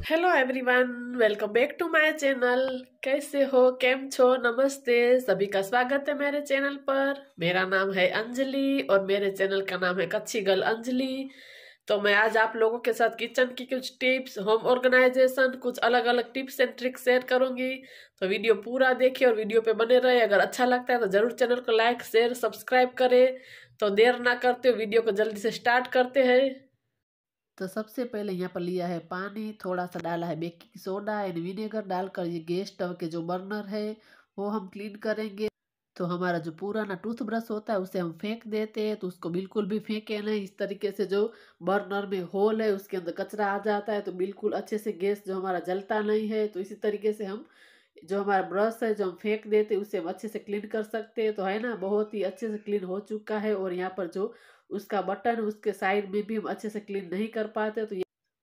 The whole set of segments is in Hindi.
Hello everyone, welcome back to my channel. कैसे हो, केम छो, नमस्ते। सभी का स्वागत है मेरे चैनल पर। मेरा नाम है अंजलि और मेरे चैनल का नाम है कच्ची गर्ल अंजलि। तो मैं आज आप लोगों के साथ किचन की कुछ टिप्स, होम ऑर्गेनाइजेशन, कुछ अलग अलग टिप्स एंड ट्रिक्स शेयर करूंगी। तो वीडियो पूरा देखिए और वीडियो पे बने रहे। अगर अच्छा लगता है तो जरूर चैनल को लाइक, शेयर, सब्सक्राइब करें। तो देर ना करते हुए वीडियो को जल्दी से स्टार्ट करते हैं। तो सबसे पहले यहाँ पर लिया है पानी, थोड़ा सा डाला है बेकिंग सोडा एंड विनेगर डालकर ये गैस स्टव के जो बर्नर है वो हम क्लीन करेंगे। तो हमारा जो पुराना टूथब्रश होता है उसे हम फेंक देते हैं, तो उसको बिल्कुल भी फेंके नहीं। इस तरीके से जो बर्नर में होल है उसके अंदर कचरा आ जाता है तो बिल्कुल अच्छे से गैस जो हमारा जलता नहीं है। तो इसी तरीके से हम जो हमारा ब्रश है जो हम फेंक देते हैं उसे हम अच्छे से क्लीन कर सकते हैं। तो है ना, बहुत ही अच्छे से क्लीन हो चुका है। और यहाँ पर जो उसका बटन उसके साइड में भी हम अच्छे से क्लीन नहीं कर पाते,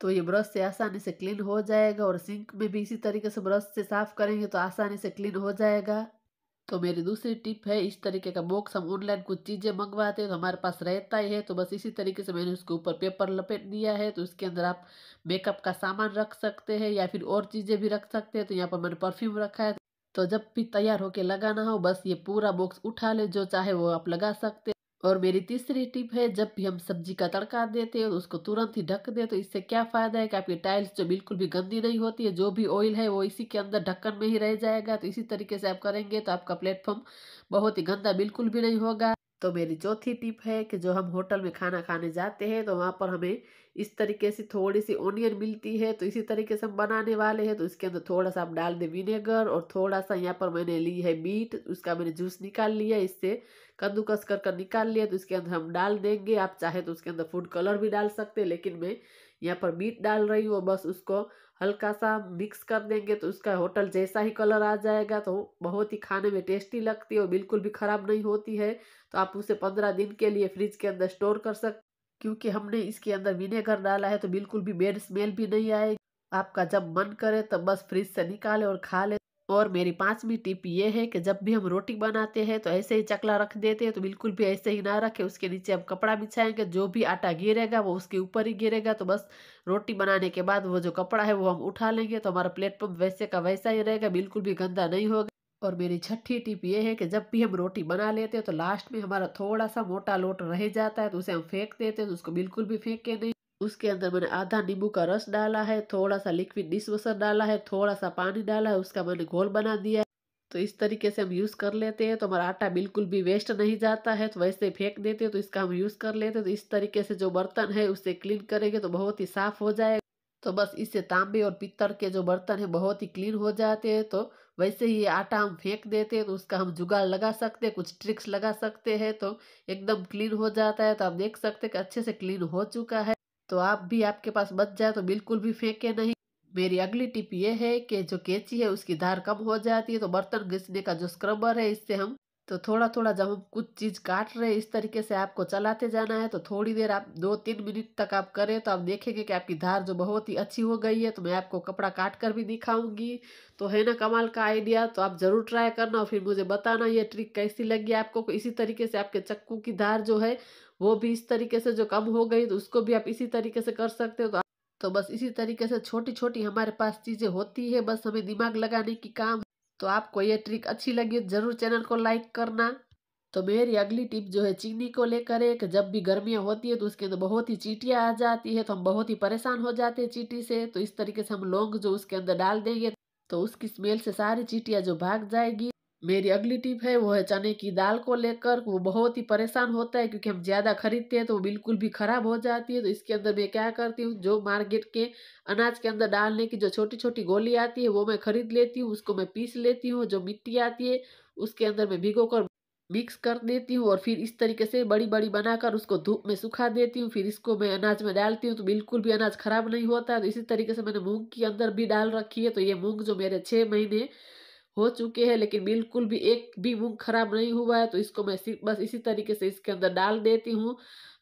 तो ये ब्रश से आसानी से क्लीन हो जाएगा। और सिंक में भी इसी तरीके से ब्रश से साफ करेंगे तो आसानी से क्लीन हो जाएगा। तो मेरी दूसरी टिप है, इस तरीके का बॉक्स हम ऑनलाइन कुछ चीज़ें मंगवाते हैं तो हमारे पास रहता ही है। तो बस इसी तरीके से मैंने उसके ऊपर पेपर लपेट दिया है। तो उसके अंदर आप मेकअप का सामान रख सकते हैं या फिर और चीज़ें भी रख सकते हैं। तो यहाँ पर मैंने परफ्यूम रखा है। तो जब भी तैयार होके लगाना हो बस ये पूरा बॉक्स उठा ले, जो चाहे वो आप लगा सकते हैं। और मेरी तीसरी टिप है, जब भी हम सब्जी का तड़का देते हैं तो उसको तुरंत ही ढक दे। तो इससे क्या फ़ायदा है कि आपकी टाइल्स जो बिल्कुल भी गंदी नहीं होती है, जो भी ऑयल है वो इसी के अंदर ढक्कन में ही रह जाएगा। तो इसी तरीके से आप करेंगे तो आपका प्लेटफॉर्म बहुत ही गंदा बिल्कुल भी नहीं होगा। तो मेरी चौथी टिप है कि जो हम होटल में खाना खाने जाते हैं तो वहाँ पर हमें इस तरीके से थोड़ी सी ऑनियन मिलती है। तो इसी तरीके से हम बनाने वाले हैं। तो इसके अंदर थोड़ा सा आप डाल दें विनेगर और थोड़ा सा यहाँ पर मैंने ली है बीट, उसका मैंने जूस निकाल लिया, इससे कद्दूकस कर कर निकाल लिया। तो इसके अंदर हम डाल देंगे। आप चाहे तो उसके अंदर फूड कलर भी डाल सकते हैं, लेकिन मैं यहाँ पर बीट डाल रही हूँ। बस उसको हल्का सा मिक्स कर देंगे तो उसका होटल जैसा ही कलर आ जाएगा। तो बहुत ही खाने में टेस्टी लगती है और बिल्कुल भी ख़राब नहीं होती है। तो आप उसे 15 दिन के लिए फ्रिज के अंदर स्टोर कर सकते, क्योंकि हमने इसके अंदर विनेगर डाला है तो बिल्कुल भी बैड स्मेल भी नहीं आएगी। आपका जब मन करे तब बस फ्रिज से निकाले और खा ले। और मेरी पांचवी टिप ये है कि जब भी हम रोटी बनाते हैं तो ऐसे ही चकला रख देते हैं, तो बिल्कुल भी ऐसे ही ना रखें। उसके नीचे हम कपड़ा बिछाएंगे, जो भी आटा गिरेगा वो उसके ऊपर ही गिरेगा। तो बस रोटी बनाने के बाद वो जो कपड़ा है वो हम उठा लेंगे तो हमारा प्लेटफॉर्म वैसे का वैसा ही रहेगा, बिल्कुल भी गंदा नहीं होगा। और मेरी छठी टिप ये है कि जब भी हम रोटी बना लेते हैं तो लास्ट में हमारा थोड़ा सा मोटा लोट रह जाता है तो उसे हम फेंक देते हैं। तो उसको बिल्कुल भी फेंके नहीं। उसके अंदर मैंने आधा नींबू का रस डाला है, थोड़ा सा लिक्विड डिश वॉशर डाला है, थोड़ा सा पानी डाला है, उसका मैंने घोल बना दिया है। तो इस तरीके से हम यूज़ कर लेते हैं तो हमारा आटा बिल्कुल भी वेस्ट नहीं जाता है। तो वैसे ही फेंक देते हैं तो इसका हम यूज़ कर लेते हैं। तो इस तरीके से जो बर्तन है उससे क्लीन करेंगे तो बहुत ही साफ हो जाएगा। तो बस इससे तांबे और पित्तल के जो बर्तन है बहुत ही क्लीन हो जाते हैं। तो वैसे ही ये आटा हम फेंक देते हैं तो उसका हम जुगाड़ लगा सकते हैं, कुछ ट्रिक्स लगा सकते हैं तो एकदम क्लीन हो जाता है। तो आप देख सकते हैं कि अच्छे से क्लीन हो चुका है। तो आप भी, आपके पास बच जाए तो बिल्कुल भी फेंके नहीं। मेरी अगली टिप ये है कि जो कैंची है उसकी धार कम हो जाती है तो बर्तन घिसने का जो स्क्रबर है इससे हम, तो थोड़ा थोड़ा जब हम कुछ चीज़ काट रहे हैं इस तरीके से आपको चलाते जाना है। तो थोड़ी देर आप 2-3 मिनट तक आप करें तो आप देखेंगे कि आपकी धार जो बहुत ही अच्छी हो गई है। तो मैं आपको कपड़ा काट कर भी दिखाऊंगी। तो है ना कमाल का आइडिया, तो आप ज़रूर ट्राई करना और फिर मुझे बताना ये ट्रिक कैसी लगी आपको। इसी तरीके से आपके चक्कू की धार जो है वो भी इस तरीके से जो कम हो गई तो उसको भी आप इसी तरीके से कर सकते हो। तो बस इसी तरीके से छोटी छोटी हमारे पास चीज़ें होती है, बस हमें दिमाग लगाने की काम है। तो आपको ये ट्रिक अच्छी लगी तो ज़रूर चैनल को लाइक करना। तो मेरी अगली टिप जो है चीनी को लेकर है कि जब भी गर्मियाँ होती है तो उसके अंदर बहुत ही चींटियाँ आ जाती है तो हम बहुत ही परेशान हो जाते हैं चींटी से। तो इस तरीके से हम लौंग जो उसके अंदर डाल देंगे तो उसकी स्मेल से सारी चींटियाँ जो भाग जाएगी। मेरी अगली टिप है वो है चने की दाल को लेकर। वो बहुत ही परेशान होता है क्योंकि हम ज़्यादा खरीदते हैं तो वो बिल्कुल भी ख़राब हो जाती है। तो इसके अंदर मैं क्या करती हूँ, जो मार्केट के अनाज के अंदर डालने की जो छोटी छोटी गोली आती है वो मैं खरीद लेती हूँ, उसको मैं पीस लेती हूँ। जो मिट्टी आती है उसके अंदर मैं भिगो कर मिक्स कर देती हूँ और फिर इस तरीके से बड़ी बड़ी बनाकर उसको धूप में सुखा देती हूँ। फिर इसको मैं अनाज में डालती हूँ तो बिल्कुल भी अनाज खराब नहीं होता है। तो इसी तरीके से मैंने मूंग के अंदर भी डाल रखी है। तो ये मूंग जो मेरे 6 महीने हो चुके हैं लेकिन बिल्कुल भी एक भी मूंग खराब नहीं हुआ है। तो इसको मैं सिर्फ बस इसी तरीके से इसके अंदर डाल देती हूँ।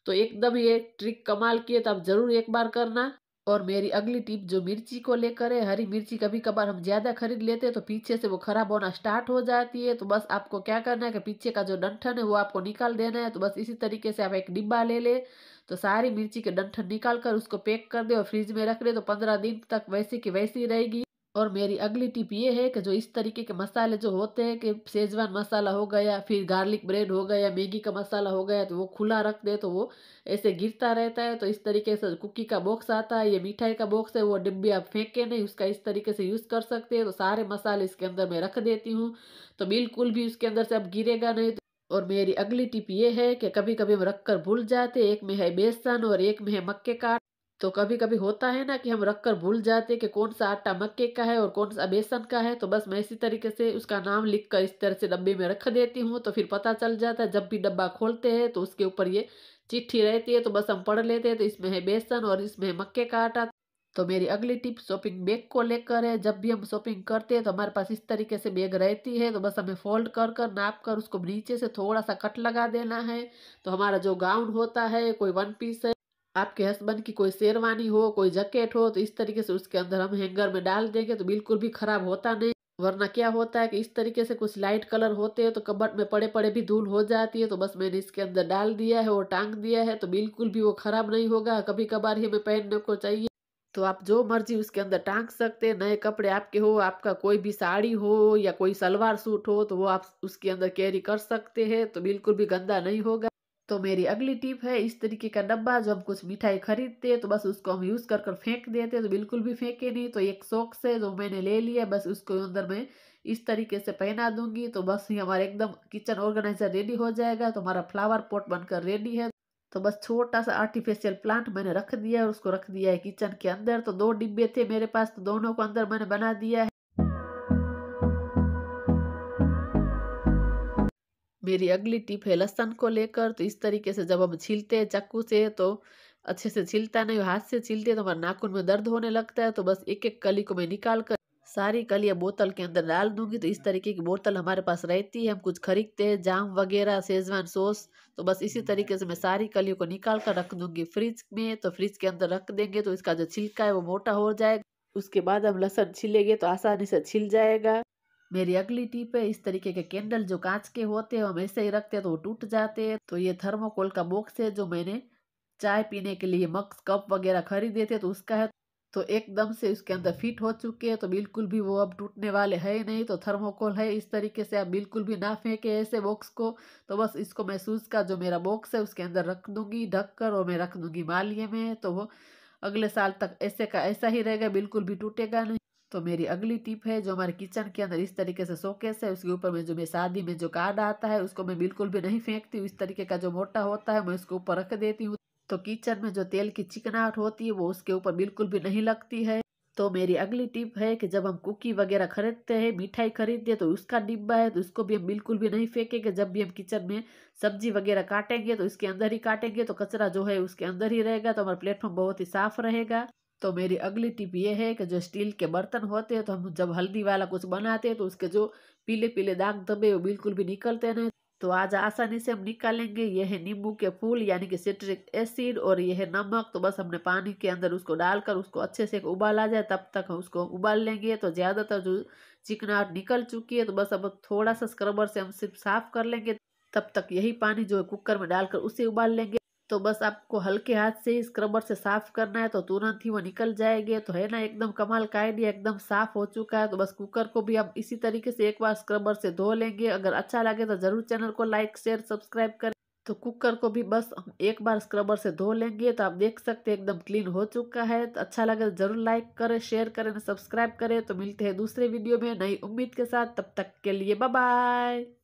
तो एकदम ये ट्रिक कमाल की है, तो आप ज़रूर एक बार करना। और मेरी अगली टिप जो मिर्ची को लेकर है, हरी मिर्ची कभी कभार हम ज़्यादा खरीद लेते हैं तो पीछे से वो खराब होना स्टार्ट हो जाती है। तो बस आपको क्या करना है कि पीछे का जो डंठल है वो आपको निकाल देना है। तो बस इसी तरीके से आप एक डिब्बा ले ले। तो सारी मिर्ची के डंठल निकाल कर उसको पैक कर दे और फ्रिज में रख दे, तो 15 दिन तक वैसी की वैसी रहेगी। और मेरी अगली टिप ये है कि जो इस तरीके के मसाले जो होते हैं कि शेजवान मसाला हो गया, फिर गार्लिक ब्रेड हो गया, मैगी का मसाला हो गया, तो वो खुला रख दे तो वो ऐसे गिरता रहता है। तो इस तरीके से कुकी का बॉक्स आता है, ये मिठाई का बॉक्स है, वो डिब्बी आप फेंके नहीं, उसका इस तरीके से यूज़ कर सकते हैं। तो सारे मसाले इसके अंदर मैं रख देती हूँ, तो बिल्कुल भी उसके अंदर से अब गिरेगा नहीं। और मेरी अगली टिप ये है कि कभी कभी हम रख कर भूल जाते, एक में है बेसन और एक में है मक्के का। तो कभी कभी होता है ना कि हम रख कर भूल जाते कि कौन सा आटा मक्के का है और कौन सा बेसन का है। तो बस मैं इसी तरीके से उसका नाम लिख कर इस तरह से डब्बे में रख देती हूँ, तो फिर पता चल जाता है। जब भी डब्बा खोलते हैं तो उसके ऊपर ये चिट्ठी रहती है, तो बस हम पढ़ लेते हैं, तो इसमें है बेसन और इसमें है मक्के का आटा। तो मेरी अगली टिप शॉपिंग बैग को लेकर है। जब भी हम शॉपिंग करते हैं तो हमारे पास इस तरीके से बैग रहती है, तो बस हमें फोल्ड कर कर नाप कर उसको नीचे से थोड़ा सा कट लगा देना है। तो हमारा जो गाउन होता है, कोई वन पीस है, आपके हस्बैंड की कोई शेरवानी हो, कोई जैकेट हो, तो इस तरीके से उसके अंदर हम हैंगर में डाल देंगे तो बिल्कुल भी खराब होता नहीं। वरना क्या होता है कि इस तरीके से कुछ लाइट कलर होते हैं तो कबर्ड में पड़े पड़े भी धूल हो जाती है। तो बस मैंने इसके अंदर डाल दिया है और टांग दिया है, तो बिल्कुल भी वो खराब नहीं होगा। कभी कभार ही हमें पहनने को चाहिए, तो आप जो मर्जी उसके अंदर टांग सकते हैं। नए कपड़े आपके हो, आपका कोई भी साड़ी हो या कोई सलवार सूट हो, तो वो आप उसके अंदर कैरी कर सकते हैं, तो बिल्कुल भी गंदा नहीं होगा। तो मेरी अगली टिप है इस तरीके का डब्बा, जो हम कुछ मिठाई खरीदते हैं तो बस उसको हम यूज़ कर कर फेंक देते हैं, तो बिल्कुल भी फेंके नहीं। तो एक सॉक्स से जो मैंने ले लिया, बस उसको अंदर मैं इस तरीके से पहना दूंगी, तो बस ये हमारा एकदम किचन ऑर्गेनाइजर रेडी हो जाएगा। तो हमारा फ्लावर पॉट बनकर रेडी है। तो बस छोटा सा आर्टिफिशियल प्लांट मैंने रख दिया है और उसको रख दिया है किचन के अंदर। तो 2 डिब्बे थे मेरे पास, तो दोनों को अंदर मैंने बना दिया है। मेरी अगली टिप है लहसुन को लेकर। तो इस तरीके से जब हम छीलते हैं चाकू से, तो अच्छे से छिलता नहीं, हाथ से छीलते हैं तो हमारे नाखून में दर्द होने लगता है। तो बस एक एक कली को मैं निकाल कर सारी कलियां बोतल के अंदर डाल दूंगी। तो इस तरीके की बोतल हमारे पास रहती है, हम कुछ खरीदते हैं जाम वगैरह, शेजवान सॉस, तो बस इसी तरीके से मैं सारी कलियों को निकाल कर रख दूंगी फ्रिज में। तो फ्रिज के अंदर रख देंगे तो इसका जो छिलका है वो मोटा हो जाएगा। उसके बाद हम लहसुन छिलेंगे तो आसानी से छिल जाएगा। मेरी अगली टिप है इस तरीके के कैंडल जो कांच के होते हैं हम ऐसे ही रखते हैं तो वो टूट जाते हैं। तो ये थर्मोकोल का बॉक्स है, जो मैंने चाय पीने के लिए मग्स कप वगैरह खरीदे थे तो उसका है। तो एकदम से उसके अंदर फिट हो चुके हैं, तो बिल्कुल भी वो अब टूटने वाले है ही नहीं। तो थर्मोकोल है, इस तरीके से आप बिल्कुल भी ना फेंके ऐसे बॉक्स को। तो बस इसको मैं शूज़ का जो मेरा बॉक्स है उसके अंदर रख दूंगी ढक कर, और मैं रख दूंगी मालिये में। तो वो अगले साल तक ऐसे का ऐसा ही रहेगा, बिल्कुल भी टूटेगा नहीं। तो मेरी अगली टिप है, जो हमारे किचन के अंदर इस तरीके से शोकेस है, उसके ऊपर में जो मैं शादी में जो कार्ड आता है उसको मैं बिल्कुल भी नहीं फेंकती हूँ। इस तरीके का जो मोटा होता है मैं उसके ऊपर रख देती हूँ, तो किचन में जो तेल की चिकनाहट होती है वो उसके ऊपर बिल्कुल भी नहीं लगती है। तो मेरी अगली टिप है कि जब हम कुकी वगैरह खरीदते हैं, मिठाई खरीदते हैं, तो उसका डिब्बा है तो उसको भी हम बिल्कुल भी नहीं फेंकेंगे। जब भी हम किचन में सब्जी वगैरह काटेंगे तो इसके अंदर ही काटेंगे, तो कचरा जो है उसके अंदर ही रहेगा, तो हमारा प्लेटफॉर्म बहुत ही साफ रहेगा। तो मेरी अगली टिप ये है कि जो स्टील के बर्तन होते हैं, तो हम जब हल्दी वाला कुछ बनाते हैं तो उसके जो पीले पीले दाग धब्बे वो बिल्कुल भी निकलते नहीं। तो आज आसानी से हम निकालेंगे। ये है नींबू के फूल यानी कि सिट्रिक एसिड, और ये है नमक। तो बस हमने पानी के अंदर उसको डालकर उसको अच्छे से एक उबाल आ जाए तब तक हम उसको उबाल लेंगे। तो ज़्यादातर जो चिकनाहट निकल चुकी है, तो बस अब थोड़ा सा स्क्रबर से हम सिर्फ साफ कर लेंगे। तब तक यही पानी जो है कुकर में डालकर उसे उबाल लेंगे। तो बस आपको हल्के हाथ से ही स्क्रबर से साफ करना है, तो तुरंत ही वो निकल जाएंगे। तो है ना एकदम कमाल का आइडिया, एकदम साफ हो चुका है। तो बस कुकर को भी हम इसी तरीके से एक बार स्क्रबर से धो लेंगे। अगर अच्छा लगे तो जरूर चैनल को लाइक शेयर सब्सक्राइब करें। तो कुकर को भी बस हम एक बार स्क्रबर से धो लेंगे, तो आप देख सकते हैं एकदम क्लीन हो चुका है। तो अच्छा लगे तो जरूर लाइक करें, शेयर करें, सब्सक्राइब करें। तो मिलते हैं दूसरे वीडियो में नई उम्मीद के साथ, तब तक के लिए बाय बाय।